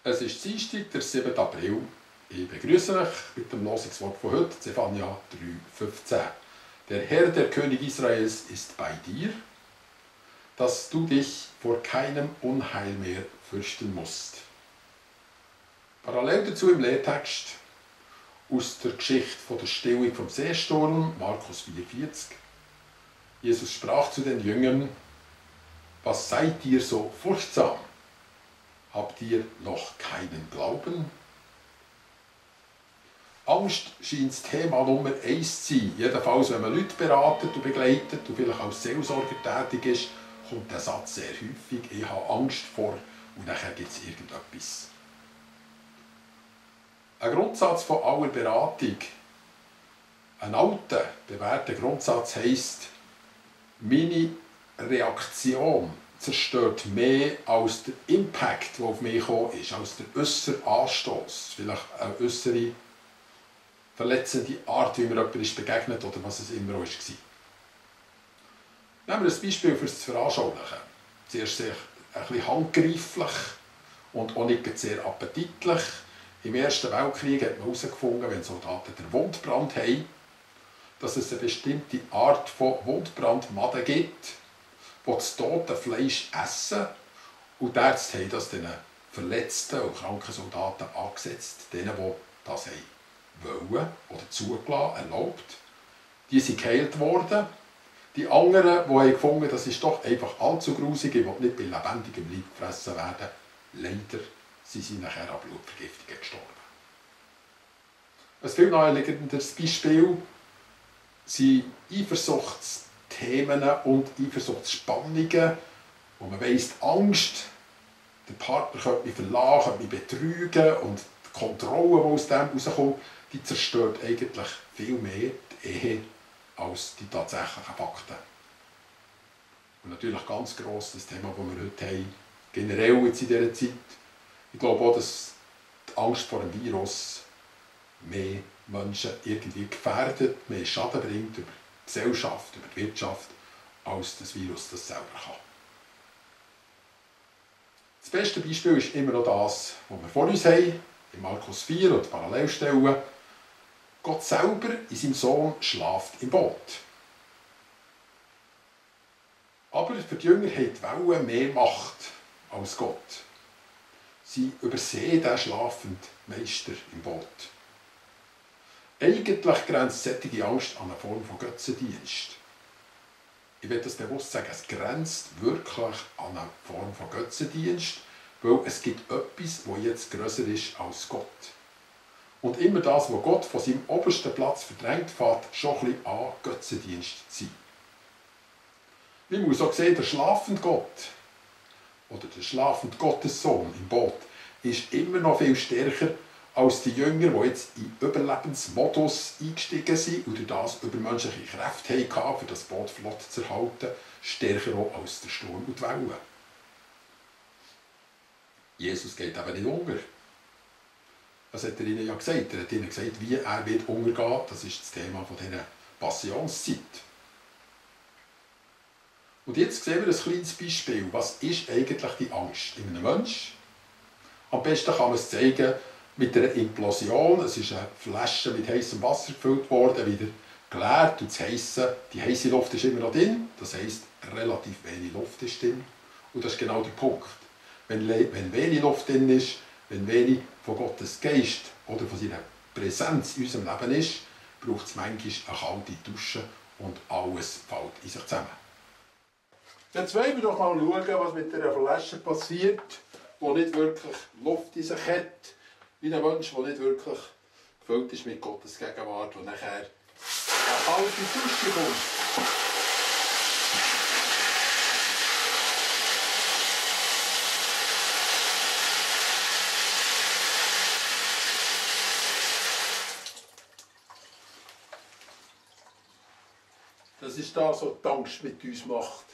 Es ist Dienstag, der 7. April. Ich begrüße euch mit dem Losungswort von heute, Zephania 3,15. Der Herr, der König Israels, ist bei dir, dass du dich vor keinem Unheil mehr fürchten musst. Parallel dazu im Lehrtext aus der Geschichte von der Stillung vom Seesturm, Markus 4,40. Jesus sprach zu den Jüngern: Was seid ihr so furchtsam? Habt ihr noch keinen Glauben? Angst scheint das Thema Nummer 1 zu sein. Jedenfalls, wenn man Leute beratet und begleitet und vielleicht als Seelsorger tätig ist, kommt der Satz sehr häufig: Ich habe Angst vor, und nachher gibt es irgendetwas. Ein Grundsatz von aller Beratung, ein alter, bewährter Grundsatz heisst: Meine Reaktion zerstört mehr als der Impact, der auf mich gekommen ist, als der äußere Anstoß, vielleicht eine äußere verletzende Art, wie mir jemand ist begegnet oder was es immer auch war. Nehmen wir ein Beispiel für das Veranschaulichen. Zuerst sehr ein bisschen handgreiflich und auch nicht sehr appetitlich. Im Ersten Weltkrieg hat man herausgefunden, wenn Soldaten den Wundbrand haben, dass es eine bestimmte Art von Wundbrandmaden gibt, die das tote Fleisch essen, und die Ärzte haben das den verletzten und kranken Soldaten angesetzt, denen, die das wollen oder zugelassen, erlaubt. Die sind geheilt worden. Die anderen, die haben gefunden, das ist doch einfach allzu grusig, ich will nicht bei lebendigem Leib gefressen werden, leider sind sie nachher an Blutvergiftungen gestorben. Ein viel naheliegenderes Beispiel sind Eifersuchtsthemen und Eifersuchtsspannungen, wo man weiss, die Angst, der Partner könnte mich verlassen, könnte mich betrügen, und die Kontrolle, die aus dem herauskommt, die zerstört eigentlich viel mehr die Ehe als die tatsächlichen Fakten. Und natürlich ganz gross das Thema, das wir heute haben, generell jetzt in dieser Zeit. Ich glaube auch, dass die Angst vor dem Virus mehr Menschen irgendwie gefährdet, mehr Schaden bringt über die Gesellschaft, über die Wirtschaft, als das Virus das selber kann. Das beste Beispiel ist immer noch das, was wir vor uns haben, in Markus 4 und Parallelstellen. Gott selber in seinem Sohn schlaft im Boot. Aber für die Jünger hat die Welle mehr Macht als Gott. Sie übersehen den schlafenden Meister im Boot. Eigentlich grenzt solche Angst an eine Form von Götzendienst. Ich will das bewusst sagen, es grenzt wirklich an eine Form von Götzendienst, weil es gibt etwas, das jetzt grösser ist als Gott. Und immer das, was Gott von seinem obersten Platz verdrängt, fängt schon ein bisschen an, Götzendienst zu sein. Wie man so sehen, der schlafende Gott oder der schlafende Gottessohn im Boot ist immer noch viel stärker als die Jünger, die jetzt in Überlebensmodus eingestiegen sind und durch das übermenschliche Kräfte hatten, um das Boot flott zu erhalten, stärker auch als der Sturm und die Wellen. Jesus geht eben nicht unter. Das hat er ihnen ja gesagt. Er hat ihnen gesagt, wie er wird untergehen. Das ist das Thema dieser Passionszeit. Und jetzt sehen wir ein kleines Beispiel. Was ist eigentlich die Angst in einem Menschen? Am besten kann man es zeigen mit einer Implosion. Es ist eine Flasche mit heißem Wasser gefüllt worden, wieder geleert, und die heiße Luft ist immer noch drin. Das heisst, relativ wenig Luft ist drin. Und das ist genau der Punkt. Wenn wenig Luft drin ist, wenn wenig von Gottes Geist oder von seiner Präsenz in unserem Leben ist, braucht es manchmal eine kalte Dusche und alles fällt in sich zusammen. Jetzt wollen wir doch mal schauen, was mit einer Flasche passiert, die nicht wirklich Luft in sich hat, wie ein Mensch, der nicht wirklich gefüllt ist mit Gottes Gegenwart, und nachher eine kalte Dusche kommt. Das ist das, was die Angst mit uns macht.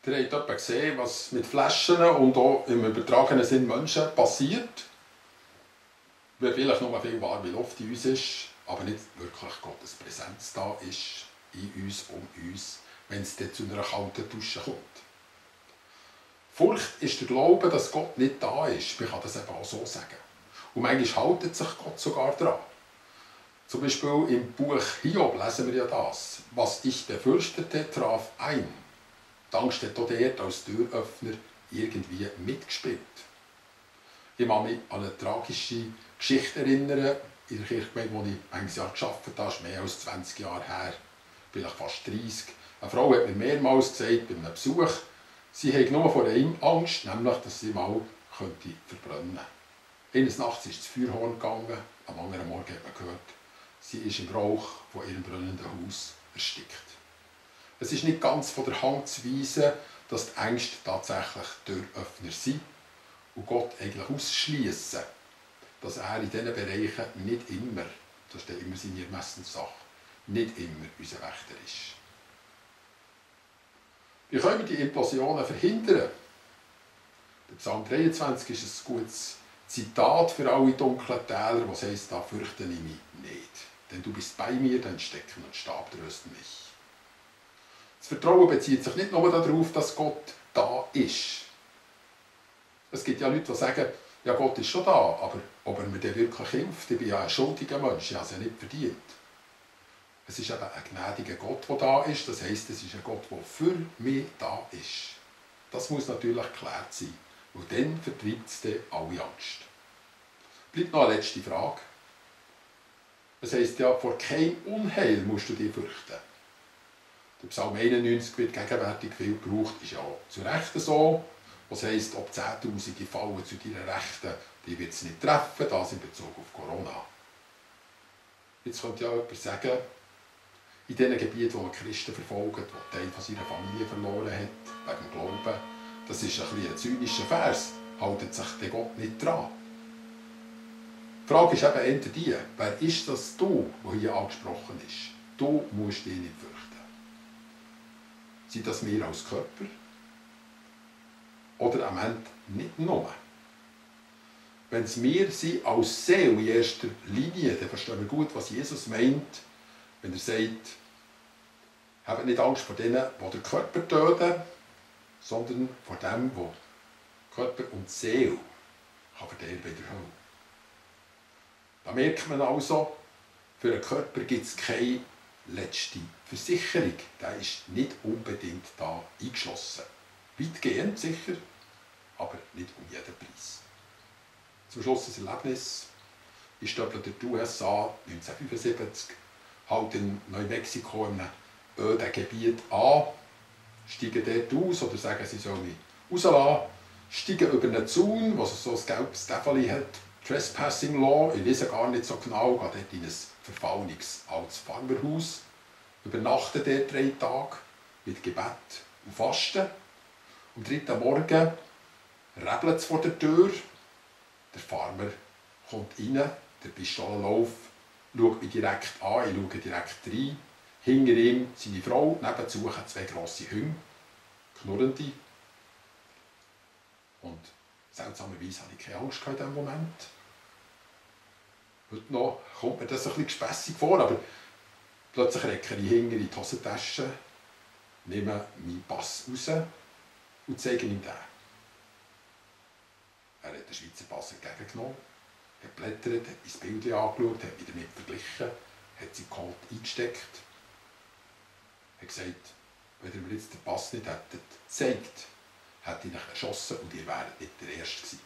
Ihr habt etwa gesehen, was mit Flaschen und auch im übertragenen Sinn Menschen passiert. Weil vielleicht nur viel warme Luft in uns ist, aber nicht wirklich Gottes Präsenz da ist, in uns, um uns, wenn es dann zu einer kalten Dusche kommt. Furcht ist der Glaube, dass Gott nicht da ist. Man kann das eben auch so sagen. Und manchmal haltet sich Gott sogar dran. Zum Beispiel im Buch Hiob lesen wir ja das. Was ich befürchtete, traf ein. Die Angst hat auch dort als Türöffner irgendwie mitgespielt. Ich kann mich an eine tragische Geschichte erinnern, in der Kirchgemeinde, wo ich manches Jahr gearbeitet habe, das ist mehr als 20 Jahre her, vielleicht fast 30. Eine Frau hat mir mehrmals gesagt, bei einem Besuch, sie habe nur vor einer Angst, nämlich, dass sie mal verbrennen könnte. Eines Nachts ist das Feuerhorn gegangen, am anderen Morgen hat man gehört, sie ist im Rauch von ihrem brennenden Haus erstickt. Es ist nicht ganz von der Hand zu weisen, dass die Ängste tatsächlich Türöffner sind und Gott eigentlich ausschliessen, dass er in diesen Bereichen nicht immer, das ist immer seine Ermessenssache, nicht immer unser Wächter ist. Wie können wir die Implosionen verhindern? Der Psalm 23 ist ein gutes Zitat für alle dunklen Täler, was heisst, da fürchte ich mich nicht. Denn du bist bei mir, dein Stecken und Stab trösten mich. Das Vertrauen bezieht sich nicht nur darauf, dass Gott da ist. Es gibt ja Leute, die sagen, ja, Gott ist schon da, aber ob er mir denn wirklich hilft, ich bin ja ein schuldiger Mensch, ich habe es ja nicht verdient. Es ist eben ein gnädiger Gott, der da ist, das heisst, es ist ein Gott, der für mich da ist. Das muss natürlich geklärt sein, und dann vertreibt es dann alle Angst. Bleibt noch eine letzte Frage. Es heisst ja, vor kein Unheil musst du dich fürchten. Der Psalm 91 wird gegenwärtig viel gebraucht, ist ja zu Recht so. Was heisst, ob Zehntausende fallen zu deiner Rechten, die wird es nicht treffen, das in Bezug auf Corona. Jetzt könnte ja jemand sagen, in diesen Gebieten, wo man Christen verfolgt, wo ein Teil von seiner Familie verloren hat, wegen Glauben, das ist ein zynischer Vers, haltet sich der Gott nicht dran. Die Frage ist eben eher die, wer ist das du, der hier angesprochen ist? Du musst dich nicht fürchten. Sind das wir als Körper? Oder am Ende nicht nur? Wenn es wir sind als Seele in erster Linie, dann verstehen wir gut, was Jesus meint, wenn er sagt, habt nicht Angst vor denen, die den Körper töten, sondern vor dem, der Körper und Seele verderben in der Hölle. Da merkt man also, für den Körper gibt es keine letzte Versicherung. Der ist nicht unbedingt da eingeschlossen. Weitgehend sicher, aber nicht um jeden Preis. Zum Schluss ein Erlebnis. Ich stöble durch die USA 1975, halt in Neumexiko in einem öden Gebiet an, steigen dort aus oder sagen, sie sollen mich rauslassen, steigen über einen Zaun, wo es so ein gelbes Täfeli hat, Trespassing Law, ich weiß gar nicht so genau, gehe dort in ein verfallenes altes Farmerhaus, übernachten dort 3 Tage mit Gebet und Fasten. Am 3. Morgen rebelt es vor der Tür, der Farmer kommt rein, der Pistolenlauf schaut mich direkt an, ich schaue direkt rein. Hinter ihm seine Frau, nebenzu 2 grosse Hunde, knurrende. Und seltsamerweise hatte ich keine Angst in diesem Moment. Heute noch kommt mir das ein bisschen gespässig vor, aber plötzlich recke ich hinter in die Hosentasche, nehme meinen Pass raus und zeige ihm den. Er hat den Schweizer Pass entgegengenommen, hat geblättert, hat mein Bild angeschaut, hat mich damit verglichen, hat seinen Code eingesteckt, hat gesagt, wenn ihr mir jetzt den Pass nicht hättet gezeigt, hätte ich ihn erschossen und ihr wäret nicht der Erste gewesen.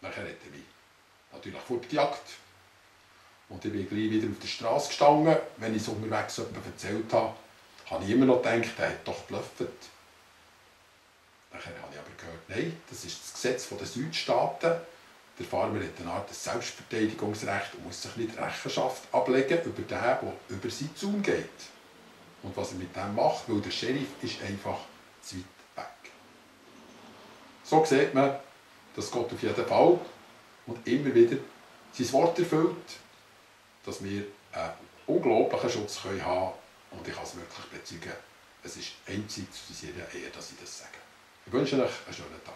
Nachher hat er mich natürlich fortgejagt und ich bin gleich wieder auf der Straße gestanden. Wenn ich es unterwegs jemandem erzählt habe, habe ich immer noch gedacht, er hat doch geblufft. Nachher habe ich aber gehört, nein, das ist das Gesetz der Südstaaten. Der Farmer hat eine Art Selbstverteidigungsrecht und muss sich nicht Rechenschaft ablegen über den, der über seinen Zaun geht. Und was er mit dem macht, weil der Sheriff ist einfach zu weit weg. So sieht man, dass Gott auf jeden Fall und immer wieder sein Wort erfüllt, dass wir einen unglaublichen Schutz haben können. Und ich kann es wirklich bezeugen, es ist einzig zu seiner Ehre, dass ich das sage. Ich wünsche euch einen schönen Tag.